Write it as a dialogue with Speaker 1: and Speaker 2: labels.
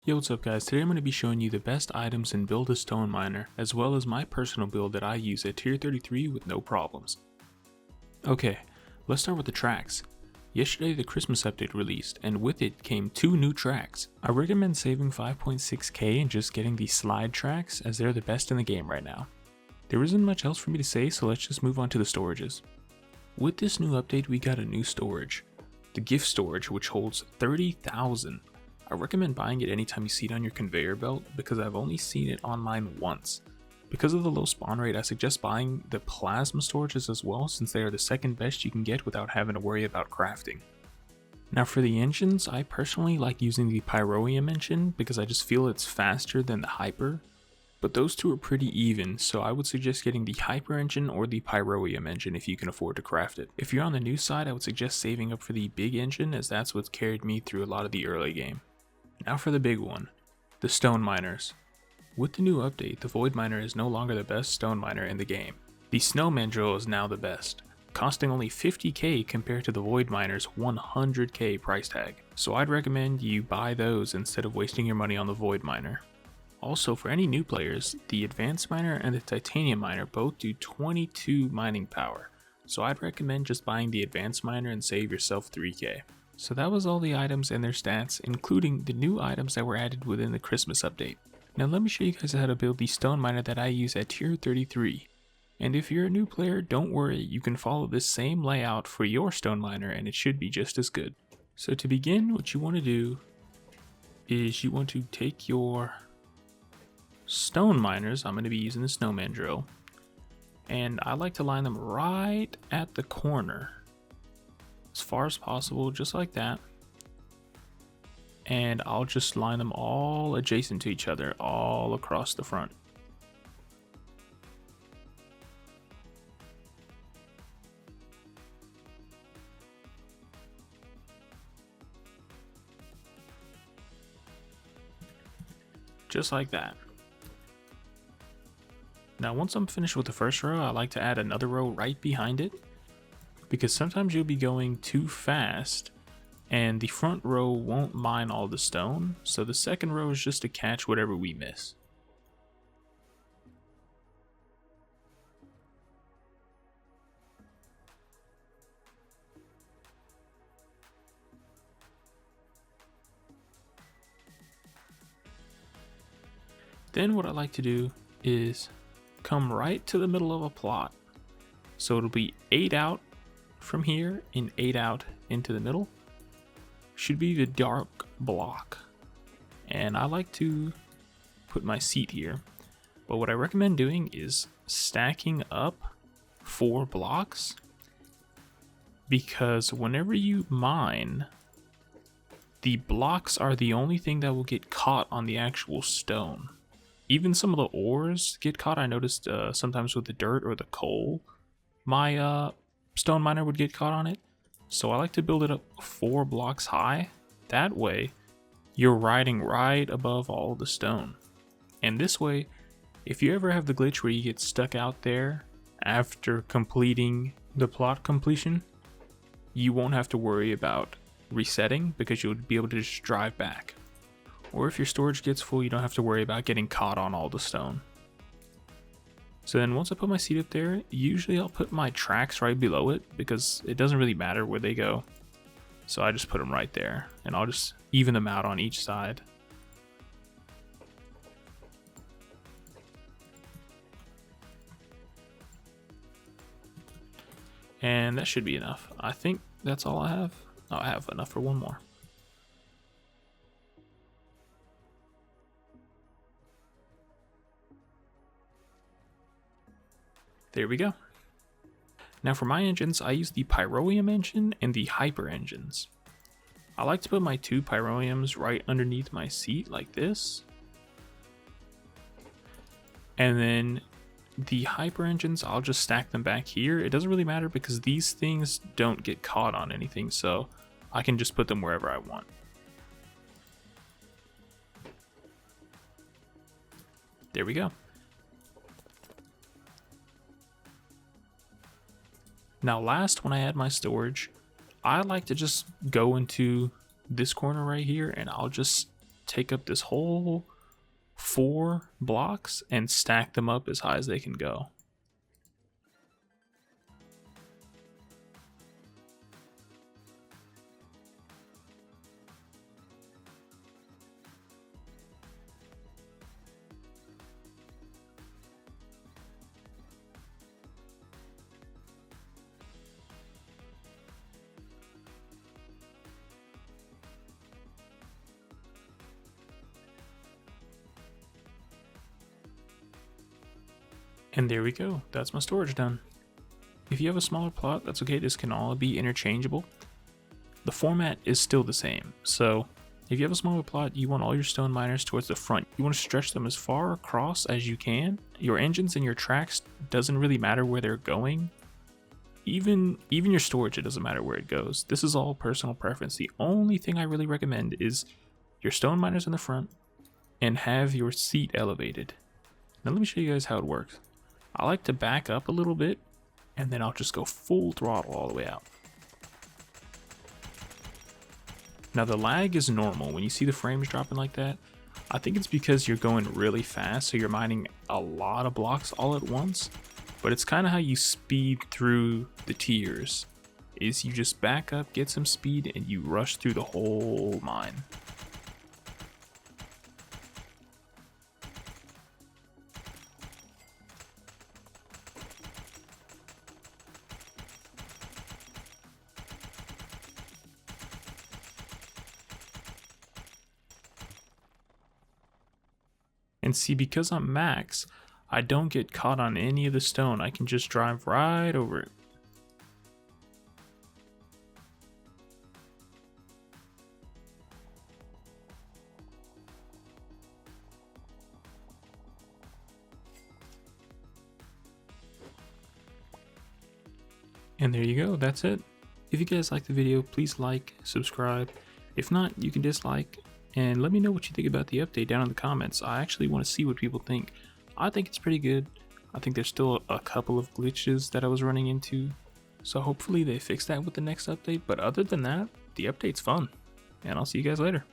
Speaker 1: Yo, what's up guys? Today I'm going to be showing you the best items in Build a Stone Miner, as well as my personal build that I use at tier 33 with no problems. Okay, let's start with the tracks. Yesterday the Christmas update released, and with it came 2 new tracks. I recommend saving 5.6k and just getting the slide tracks, as they're the best in the game right now. There isn't much else for me to say, so let's just move on to the storages. With this new update we got a new storage. The gift storage, which holds 30,000. I recommend buying it anytime you see it on your conveyor belt because I've only seen it online once. Because of the low spawn rate, I suggest buying the plasma storages as well, since they are the second best you can get without having to worry about crafting. Now for the engines, I personally like using the Pyroium engine because I just feel it's faster than the Hyper, but those two are pretty even, so I would suggest getting the Hyper engine or the Pyroium engine if you can afford to craft it. If you're on the new side, I would suggest saving up for the big engine, as that's what's carried me through a lot of the early game. Now for the big one, the stone miners. With the new update, the void miner is no longer the best stone miner in the game. The snow mandrill is now the best, costing only 50k compared to the void miner's 100k price tag. So I'd recommend you buy those instead of wasting your money on the void miner. Also, for any new players, the advanced miner and the titanium miner both do 22 mining power. So I'd recommend just buying the advanced miner and save yourself 3k. So that was all the items and their stats, including the new items that were added within the Christmas update. Now let me show you guys how to build the stone miner that I use at tier 33. And if you're a new player, don't worry, you can follow this same layout for your stone miner and it should be just as good. So to begin, what you want to do is you want to take your stone miners. I'm going to be using the snowman drill, and I like to line them right at the corner, as far as possible, just like that. And I'll just line them all adjacent to each other, all across the front. Just like that. Now once I'm finished with the first row, I like to add another row right behind it, because sometimes you'll be going too fast and the front row won't mine all the stone, so the second row is just to catch whatever we miss. Then what I like to do is come right to the middle of a plot. So it'll be 8 out from here and 8 out into the middle. Should be the dark block. And I like to put my seat here. But what I recommend doing is stacking up 4 blocks, because whenever you mine, the blocks are the only thing that will get caught on the actual stone. Even some of the ores get caught. I noticed sometimes with the dirt or the coal, my stone miner would get caught on it. So I like to build it up 4 blocks high. That way you're riding right above all the stone. And this way, if you ever have the glitch where you get stuck out there after completing the plot completion, you won't have to worry about resetting, because you'll be able to just drive back. Or if your storage gets full, you don't have to worry about getting caught on all the stone. So then once I put my seat up there, usually I'll put my tracks right below it, because it doesn't really matter where they go. So I just put them right there, and I'll just even them out on each side. And that should be enough. I think that's all I have. Oh, I have enough for one more. There we go. Now for my engines, I use the Pyroium engine and the Hyper engines. I like to put my 2 Pyroiums right underneath my seat like this. And then the Hyper engines, I'll just stack them back here. It doesn't really matter because these things don't get caught on anything, so I can just put them wherever I want. There we go. Now last, when I add my storage, I like to just go into this corner right here and I'll just take up this whole 4 blocks and stack them up as high as they can go. And there we go, that's my storage done. If you have a smaller plot, that's okay, this can all be interchangeable. The format is still the same, so if you have a smaller plot, you want all your stone miners towards the front. You want to stretch them as far across as you can. Your engines and your tracks doesn't really matter where they're going. Even your storage, it doesn't matter where it goes. This is all personal preference. The only thing I really recommend is your stone miners in the front and have your seat elevated. Now let me show you guys how it works. I like to back up a little bit and then I'll just go full throttle all the way out. Now the lag is normal when you see the frames dropping like that. I think it's because you're going really fast, so you're mining a lot of blocks all at once. But it's kind of how you speed through the tiers, is you just back up, get some speed, and you rush through the whole mine. And see, because I'm max, I don't get caught on any of the stone. I can just drive right over it. And there you go, that's it. If you guys liked the video, please like, subscribe. If not, you can dislike. And let me know what you think about the update down in the comments. I actually want to see what people think. I think it's pretty good. I think there's still a couple of glitches that I was running into. So hopefully they fix that with the next update. But other than that, the update's fun. And I'll see you guys later.